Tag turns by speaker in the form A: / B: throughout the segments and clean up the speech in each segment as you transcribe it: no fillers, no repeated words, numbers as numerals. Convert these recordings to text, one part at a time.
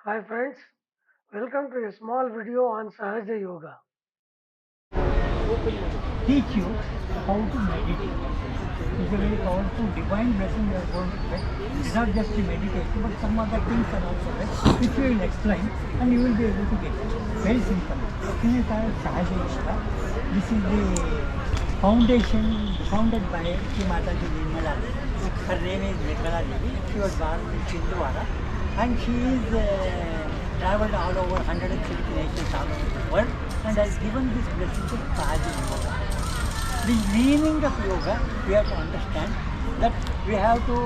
A: Hi friends, welcome to a small video on Sahaja Yoga.
B: Teach you how to meditate. It's a very powerful divine blessing you are going to get. It's not just the meditation, but some other things are also there, which we will explain and you will be able to get it. Very simple. This is called Sahaja Yoga. This is the foundation founded by Sri Mataji Nirmala Devi. Her name is Nirmala Devi. She was born in Chindwara and she is traveled all over 160 nations all over the world and has given this blessing to Sahaja Yoga. The meaning of yoga, we have to understand that we have to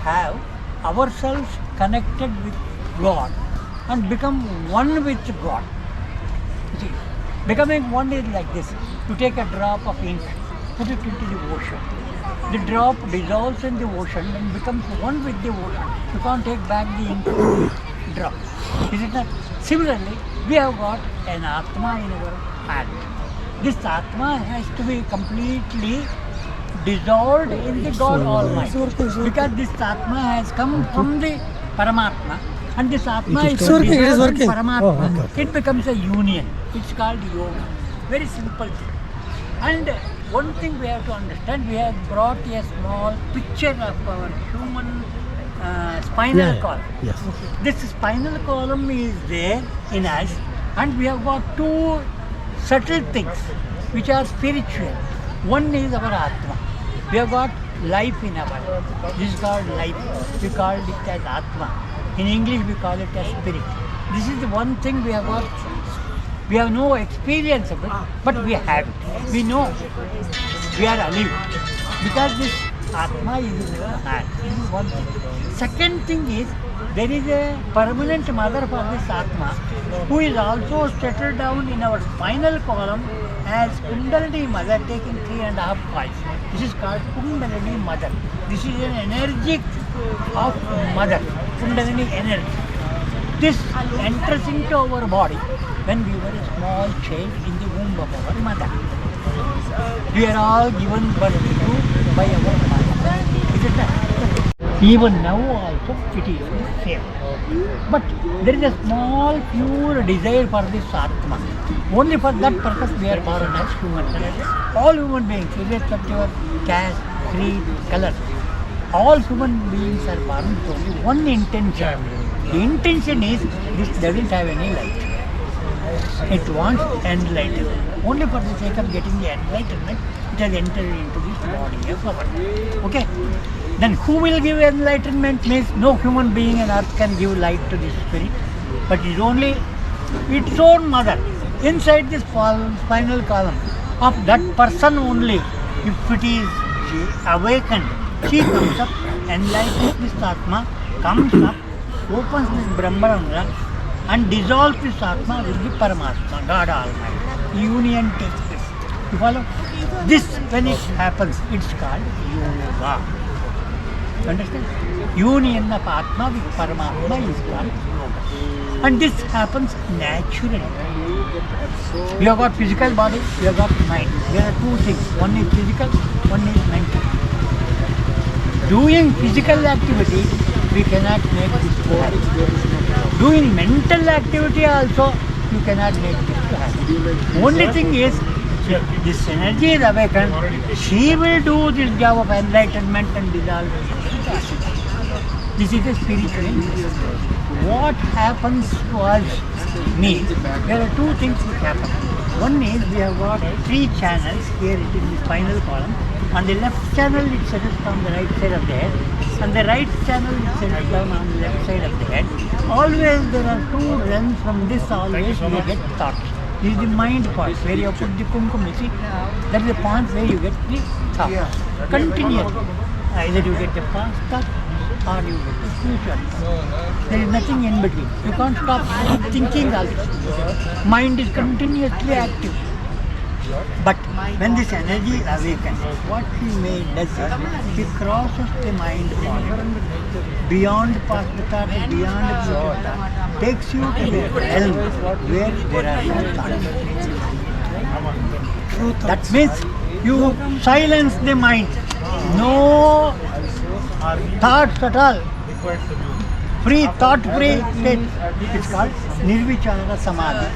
B: have ourselves connected with God and become one with God. You see, becoming one is like this. You take a drop of ink, put it into the ocean. The drop dissolves in the ocean and becomes one with the ocean. You can't take back the ink drop. Is it not? Similarly, we have got an Atma in our hand. This Atma has to be completely dissolved in the God Almighty. Because this Atma has come from the Paramatma and this Atma is dissolved in Paramatma. It becomes a union. It's called yoga. Very simple thing. And one thing we have to understand, we have brought a small picture of our human spinal column.
C: Yes.
B: This spinal column is there in us and we have got two subtle things which are spiritual. One is our Atma. We have got life in our body. This is called life. We call it as Atma. In English we call it as spirit. This is the one thing we have got. We have no experience of it, but we have it. We know we are alive because this Atma is in our hand. This is one thing. Second thing is, there is a permanent mother for this Atma who is also settled down in our spinal column as Kundalini mother taking 3.5 coils. This is called Kundalini mother. This is an energy of mother, Kundalini energy. This enters into our body when we were a small child in the womb of our mother. We are all given birth to by our mother. Is it not? Even now also it is the same. But there is a small pure desire for this Atma. Only for that purpose we are born as human beings. All human beings, irrespective of caste, creed, color. All human beings are born with only one intention. The intention is this doesn't have any light. It wants enlightenment. Only for the sake of getting the enlightenment, it has entered into this body of ours. Okay? Then who will give enlightenment? Means no human being on earth can give light to this spirit, but it is only its own mother inside this spinal column of that person only. If it is awakened, she comes up, enlightens this Atma, comes up, opens this Brahmaranga and dissolves this Atma with the Paramatma, God Almighty. Union takes place. You follow? This, when it happens, it's called yoga. You understand? Union of Atma with Paramatma is called yoga. And this happens naturally. We have got physical body, we have got mind. There are two things. One is physical, one is mental. Doing physical activity, we cannot make this to happen. Doing mental activity also, you cannot make this to happen. Only thing is, this energy is awakened, she will do this job of enlightenment and dissolve. This is a spiritual interest. What happens to us means, there are two things which happen. One is, we have got 3 channels here in the spinal column. On the left channel it settles down the right side of the head. On the right channel it settles down on the left side of the head. Always there are 2 realms from this always we get thoughts. This is the mind part where you put the kumkum, you see. That is the point where you get the thought. Continuously. Either you get the past thought or you get the future thought. There is nothing in between. You can't stop thinking also. Mind is continuously active. But when this energy awakens, what she does is, she crosses the mind body, beyond past thought, beyond future thought, takes you to the realm where there are no thoughts. That means you silence the mind, no thoughts at all. free, thought-free state. It's called Nirvichara Samadhi.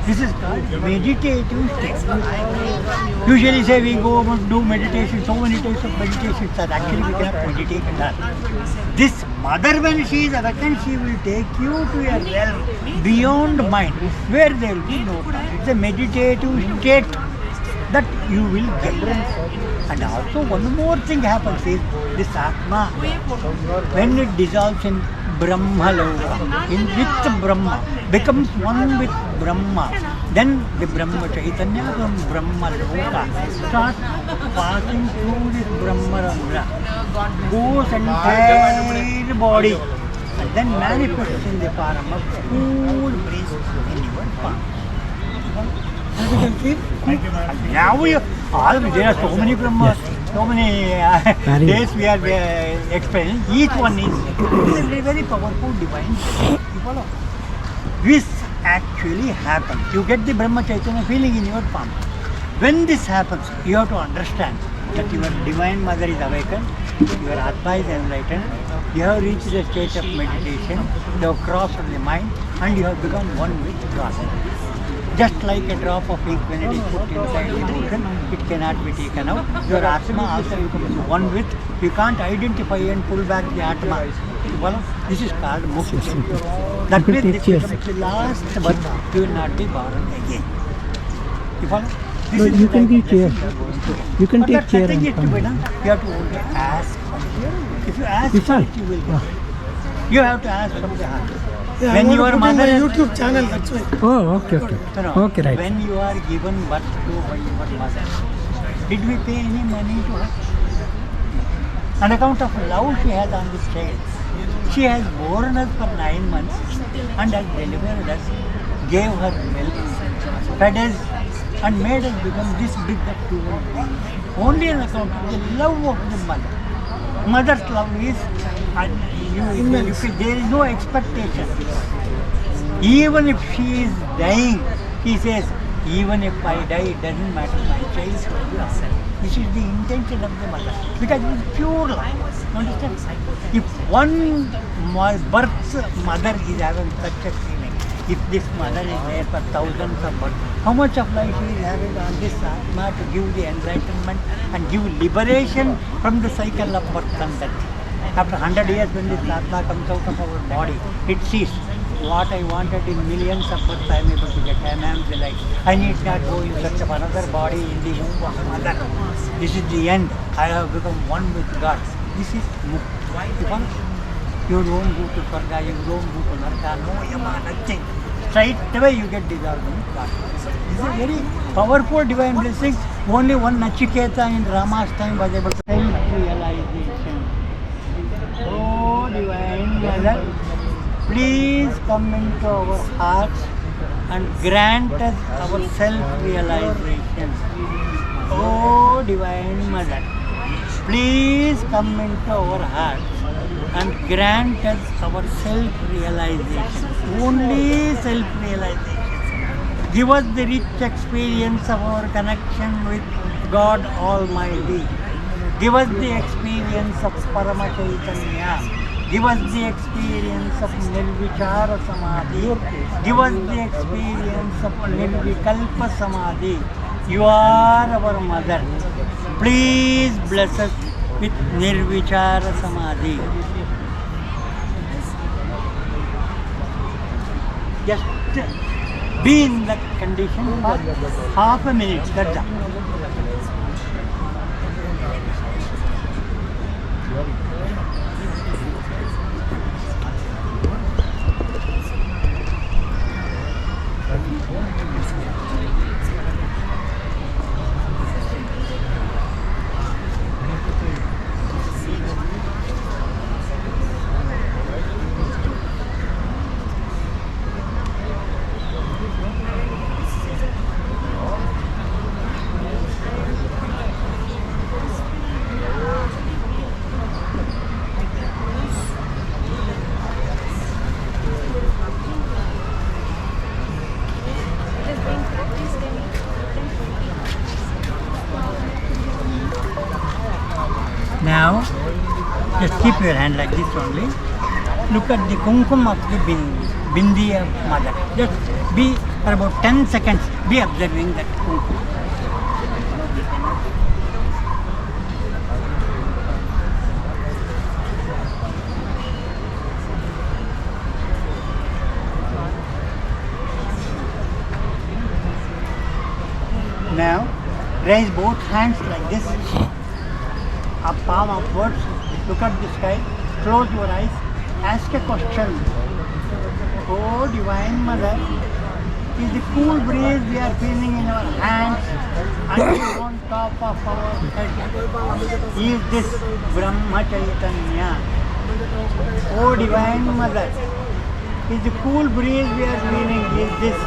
B: This is called meditative state. Usually say we go do meditation, so many types of meditations that actually we cannot meditate in that. This mother, when she is awakened, she will take you to a realm beyond mind, where there will be no time. It's a meditative state that you will get. And also one more thing happens is this Atma, when it dissolves in Brahma Loka, in with Brahma, becomes one with Brahma, then the Brahma Chaitanya from Brahma Loka starts passing through this Brahma Ranga, goes entire body, and then manifests in the form of cool breeze in your palm. As you can see, now there are so many Brahma, so many days we are explaining. Each one is a very powerful divine. You follow? This actually happens. You get the Brahma Chaitanya feeling in your palm. When this happens, you have to understand that your divine mother is awakened, your Atma is enlightened, you have reached the state of meditation, you have crossed the mind, and you have become one with God. Just like a drop of ink when it is put inside the ocean, it cannot be taken out. Your Atma also becomes one with. You can't identify and pull back the Atma. Well, this is called Mukti. That means this becomes the last birth. You will not be born again. You follow? This is
C: you can
B: like
C: be
B: a
C: chair.
B: blessing you are going to get.
C: You can
B: But
C: take
B: that
C: chair
B: nothing
C: and
B: is to
C: come.
B: be done. You have to only ask. If you ask for
C: Vishal.
B: it, you will get. You have to ask from the heart.
A: Yeah,
B: When
A: I want
B: your
A: to put in
B: mother
A: my
B: is-
A: YouTube channel, that's why.
C: Oh, okay, okay.
B: No,
C: Okay, right.
B: When you are given birth to by your mother, did we pay any money to her? On account of love she has on this child, she has borne us for 9 months and has delivered us, gave her milk, fed us, and made us become this big that human being. Only on account of the love of the mother. Mother's love is, there is no expectation. Even if she is dying, he says, even if I die, it doesn't matter, my child will be outside. This is the intention of the mother. Because it is pure love. Understand? If one birth's mother is having such a feeling, if this mother is there for thousands of births, how much of life she is having on this Atma to give the enlightenment and give liberation from the cycle of birth and death. After 100 years, when this Atma comes out of our body, it sees what I wanted in millions of births I am able to get. I am the light. I need not go in search of another body in the womb of mother. This is the end. I have become one with God. This is Mukti. You don't go to Swarga, you don't go to Narka, no Yama, nothing. Straight away you get dissolved in God. This is a very powerful divine blessing. Only one Nachiketa in Rama's time was able to self-realization. Oh, divine mother, please come into our hearts and grant us our self-realization. Oh, divine mother, please come into our hearts and grant us our self-realization. Only self-realization. Give us the rich experience of our connection with God Almighty. Give us the experience of Parama Chaitanya. Give us the experience of Nirvichara Samadhi. Give us the experience of Nirvikalpa Samadhi. You are our mother. Please bless us with Nirvichara Samadhi. Just be in that condition for half a minute. That's all. Now, just keep your hand like this only. look at the kumkum of the bindi of mother. Just be for about 10 seconds, be observing that kumkum. Now, raise both hands like this, up palm upwards, look at the sky, close your eyes, ask a question. Oh Divine Mother, is the cool breeze we are feeling in our hands and on top of our head, is this Brahma Chaitanya? Oh Divine Mother, is the cool breeze we are feeling, is this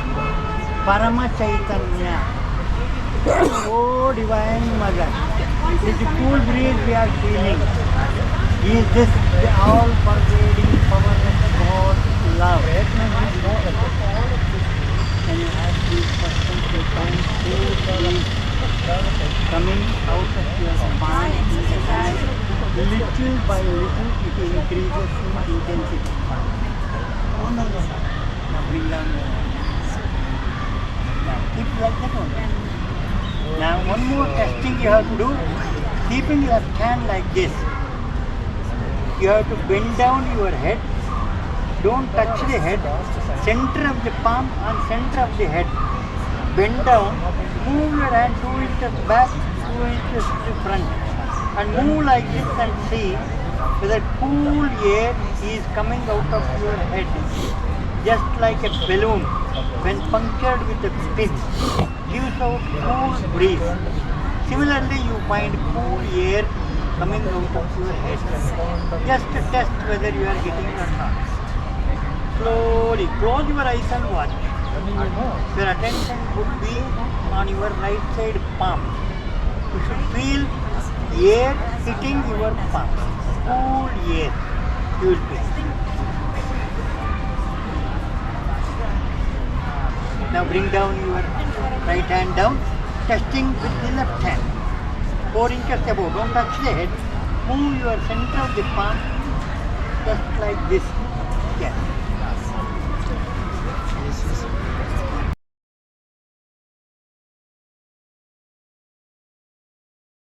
B: Parama Chaitanya? Oh Divine Mother, is the cool breeze we are feeling, is this the all-pervading power of God's love? Can you ask these questions to find cool breeze coming out of your spine and little by little it increases in intensity. Now bring down your hands. Now keep like that one. Now one more testing you have to do, keeping your hand like this. You have to bend down your head, don't touch the head, center of the palm and center of the head. Bend down, move your hand 2 inches back, 2 inches to front and move like this and see whether cool air is coming out of your head. Just like a balloon when punctured with a pin gives out cool breeze. Similarly, you find cool air coming out of your head. Just to test whether you are getting or not. Slowly close your eyes and watch. Your attention would be on your right side palm. You should feel air hitting your palm. Cool air you will feel. Now bring down your right hand down, testing with the left hand. 4 inches above, don't touch the head. Move your center of the palm just like this. Yes.